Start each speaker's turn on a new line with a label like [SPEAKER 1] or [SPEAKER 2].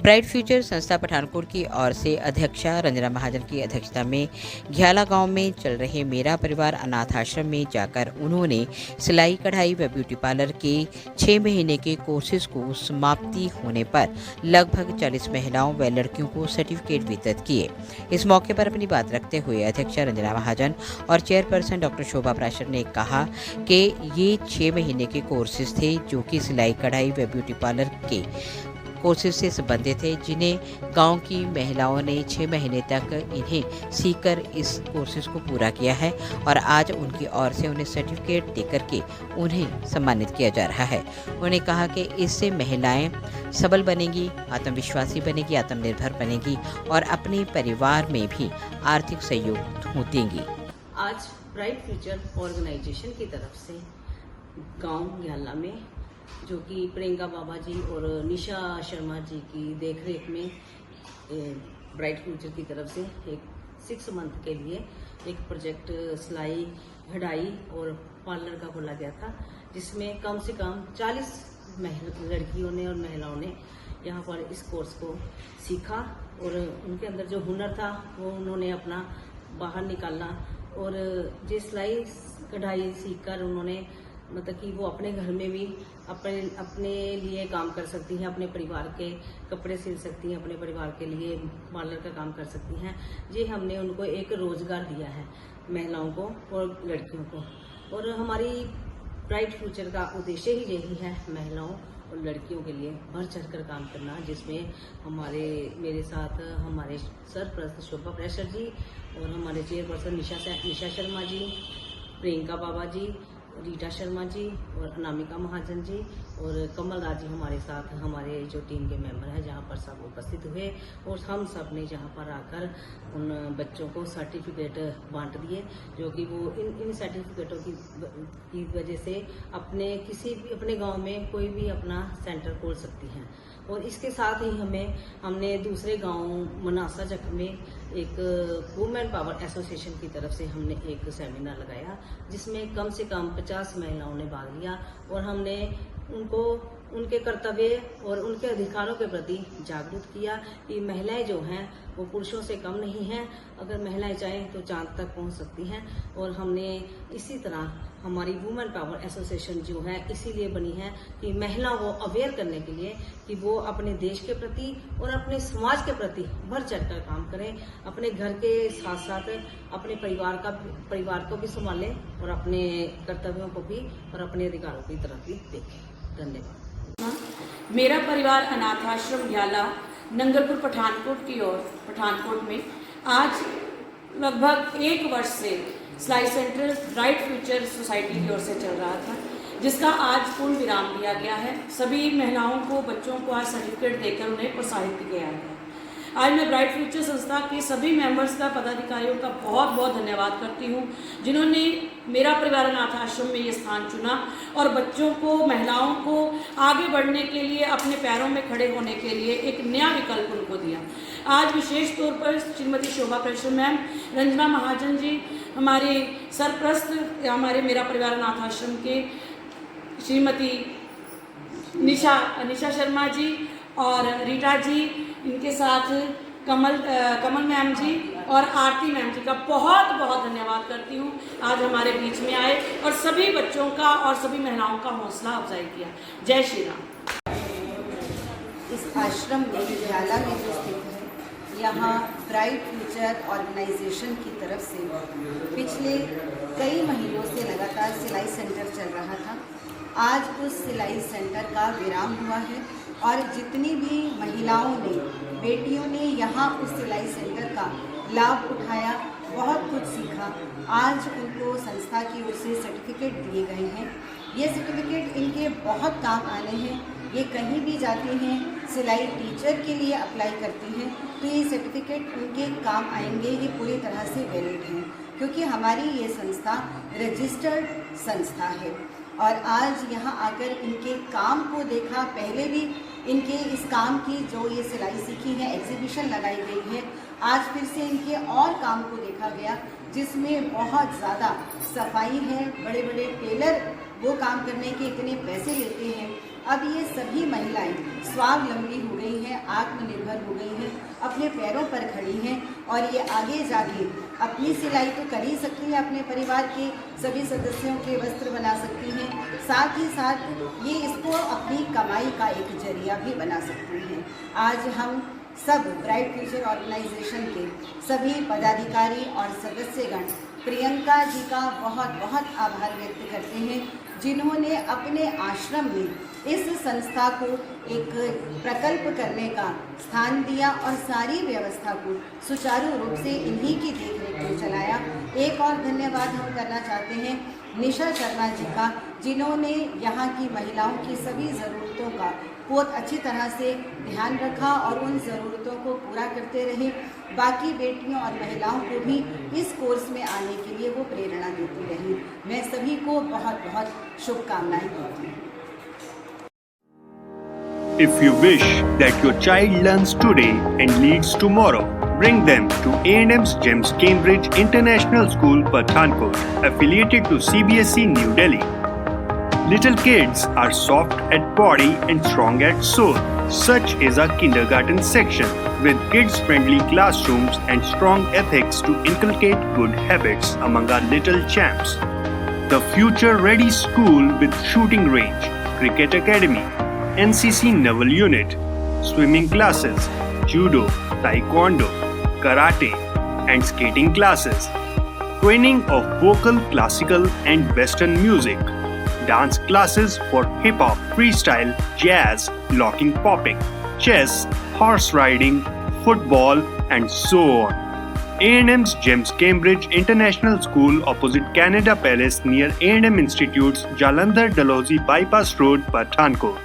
[SPEAKER 1] Bright future संस्था पठानकोट की ओर से अध्यक्षा रंजना महाजन की अध्यक्षता में घियाला गांव में चल रहे मेरा परिवार अनाथ आश्रम में जाकर उन्होंने सिलाई कढ़ाई व ब्यूटी पार्लर के 6 महीने के कोर्सेज को समाप्ति होने पर लगभग 40 महिलाओं व लड़कियों को सर्टिफिकेट वितरित किए। इस मौके पर अपनी बात रखते हुए अध्यक्षा रंजना महाजन और चेयरपर्सन डॉक्टर शोभा प्राशर ने कहा कि ये 6 महीने के कोर्सेज थे जो कि सिलाई कढ़ाई व ब्यूटी पार्लर के कोर्सेज से संबंधित है, जिन्हें गांव की महिलाओं ने 6 महीने तक इन्हें सीखकर इस कोर्सेज को पूरा किया है और आज उनकी ओर से उन्हें सर्टिफिकेट देकर के उन्हें सम्मानित किया जा रहा है। उन्होंने कहा कि इससे महिलाएं सबल बनेंगी, आत्मविश्वासी बनेगी, आत्मनिर्भर बनेगी और अपने परिवार में भी आर्थिक सहयोग देंगी।
[SPEAKER 2] आज ब्राइट फ्यूचर ऑर्गेनाइजेशन की तरफ से गांव घियाला में, जो कि प्रियंका बाबा जी और निशा शर्मा जी की देखरेख में ब्राइट फ्यूचर की तरफ से एक 6 मंथ के लिए एक प्रोजेक्ट सिलाई कढ़ाई और पार्लर का खोला गया था, जिसमें कम से कम 40 लड़कियों ने और महिलाओं ने यहाँ पर इस कोर्स को सीखा और उनके अंदर जो हुनर था वो उन्होंने अपना बाहर निकाला और ये सिलाई कढ़ाई सीखकर उन्होंने मतलब कि वो अपने घर में भी अपने लिए काम कर सकती हैं, अपने परिवार के कपड़े सिल सकती हैं, अपने परिवार के लिए पार्लर का काम कर सकती हैं। ये हमने उनको एक रोजगार दिया है महिलाओं को और लड़कियों को। और हमारी ब्राइट फ्यूचर का उद्देश्य ही यही है महिलाओं और लड़कियों के लिए बढ़ चढ़कर काम करना, जिसमें मेरे साथ हमारे सरप्रस्त शोभा प्राशर जी और हमारे चेयरपर्सन निशा शर्मा जी, प्रियंका बाबा जी, रीटा शर्मा जी और अनामिका महाजन जी और कमल राज जी हमारे साथ, हमारे जो टीम के मेंबर हैं, जहां पर सब उपस्थित हुए और हम सब ने जहां पर आकर उन बच्चों को सर्टिफिकेट बांट दिए, जो कि वो इन सर्टिफिकेटों की वजह से अपने गांव में कोई भी अपना सेंटर खोल सकती हैं। और इसके साथ ही हमने दूसरे गांव मनासा जख में एक वुमेन पावर एसोसिएशन की तरफ से हमने एक सेमिनार लगाया, जिसमें कम से कम 50 महिलाओं ने भाग लिया और हमने उनको उनके कर्तव्य और उनके अधिकारों के प्रति जागरूक किया कि महिलाएं जो हैं वो पुरुषों से कम नहीं हैं। अगर महिलाएं चाहें तो चांद तक पहुंच सकती हैं। और हमने इसी तरह हमारी वुमेन पावर एसोसिएशन जो है इसीलिए बनी है कि महिलाओं को अवेयर करने के लिए कि वो अपने देश के प्रति और अपने समाज के प्रति बढ़ चढ़कर काम करें, अपने घर के साथ साथ अपने परिवार को भी संभालें और अपने कर्तव्यों को भी और अपने अधिकारों की तरफ भी देखें। धन्यवाद।
[SPEAKER 3] मेरा परिवार अनाथ आश्रम घियाला नंगलपुर पठानकोट में आज लगभग 1 वर्ष से सिलाई सेंटर ब्राइट फ्यूचर सोसाइटी की ओर से चल रहा था, जिसका आज पूर्ण विराम दिया गया है। सभी महिलाओं को, बच्चों को आज सर्टिफिकेट देकर उन्हें प्रोत्साहित किया गया है। आज मैं ब्राइट फ्यूचर संस्था के सभी मेंबर्स का, पदाधिकारियों का बहुत बहुत धन्यवाद करती हूँ, जिन्होंने मेरा परिवार अनाथ आश्रम में ये स्थान चुना और बच्चों को, महिलाओं को आगे बढ़ने के लिए, अपने पैरों में खड़े होने के लिए एक नया विकल्प उनको दिया। आज विशेष तौर पर श्रीमती शोभा प्राशर मैम, रंजना महाजन जी, हमारे सरप्रस्त हमारे मेरा परिवार अनाथ आश्रम के श्रीमती निशा शर्मा जी और रीटा जी, इनके साथ कमल मैम जी और आरती मैम जी का बहुत बहुत धन्यवाद करती हूँ। आज हमारे बीच में आए और सभी बच्चों का और सभी महिलाओं का हौसला अफजाई किया। जय श्री राम।
[SPEAKER 4] इस आश्रम में घियाला में जो स्थित है, यहाँ ब्राइट फ्यूचर ऑर्गेनाइजेशन की तरफ से पिछले कई महीनों से लगातार सिलाई सेंटर चल रहा था। आज उस सिलाई सेंटर का विराम हुआ है और जितनी भी महिलाओं ने, बेटियों ने यहाँ उस सिलाई सेंटर का लाभ उठाया, बहुत कुछ सीखा। आज उनको संस्था की ओर से सर्टिफिकेट दिए गए हैं। ये सर्टिफिकेट इनके बहुत काम आने हैं। ये कहीं भी जाती हैं, सिलाई टीचर के लिए अप्लाई करती हैं, तो ये सर्टिफिकेट उनके काम आएंगे। ये पूरी तरह से वैलिड हैं, क्योंकि हमारी ये संस्था रजिस्टर्ड संस्था है। और आज यहाँ आकर इनके काम को देखा, पहले भी इनके इस काम की जो ये सिलाई सीखी है एग्जीबिशन लगाई गई है। आज फिर से इनके और काम को देखा गया, जिसमें बहुत ज़्यादा सफाई है। बड़े बड़े टेलर वो काम करने के इतने पैसे लेते हैं अब ये सभी महिलाएं स्वावलंबी हो गई हैं, आत्मनिर्भर हो गई हैं, अपने पैरों पर खड़ी हैं और ये आगे जाके अपनी सिलाई तो कर ही सकती हैं, अपने परिवार के सभी सदस्यों के वस्त्र बना सकती हैं, साथ ही साथ ये इसको अपनी कमाई का एक जरिया भी बना सकती हैं। आज हम सब ब्राइट फ्यूचर ऑर्गेनाइजेशन के सभी पदाधिकारी और सदस्यगण प्रियंका जी का बहुत बहुत आभार व्यक्त करते हैं, जिन्होंने अपने आश्रम में इस संस्था को एक प्रकल्प करने का स्थान दिया और सारी व्यवस्था को सुचारू रूप से इन्हीं की देखरेख में चलाया। एक और धन्यवाद हम करना चाहते हैं निशा शर्मा जी का, जिन्होंने यहाँ की महिलाओं की सभी ज़रूरतों का बहुत अच्छी तरह से ध्यान रखा और उन ज़रूरतों को पूरा करते रहे। बाकी बेटियों और महिलाओं को भी इस कोर्स में आने के लिए वो प्रेरणा देती रही। मैं सभी को बहुत बहुत शुभकामनाएं देती हूँ।
[SPEAKER 5] If you wish that your child learns today and leads tomorrow, bring them to A&M's GEMS Cambridge International School, Pathankot, affiliated to CBSE New Delhi. Little kids are soft at body and strong at soul. Such is our kindergarten section with kids-friendly classrooms and strong ethics to inculcate good habits among our little champs. The future-ready school with shooting range, cricket academy, NCC Naval Unit, swimming classes, judo, taekwondo, karate and skating classes, training of vocal, classical and western music, dance classes for hip-hop, freestyle, jazz, locking popping, chess, horse riding, football and so on. A&M's GEMS Cambridge International School opposite Canada Palace near A&M Institutes, Jalandhar Dalhousie Bypass Road, Pathankot.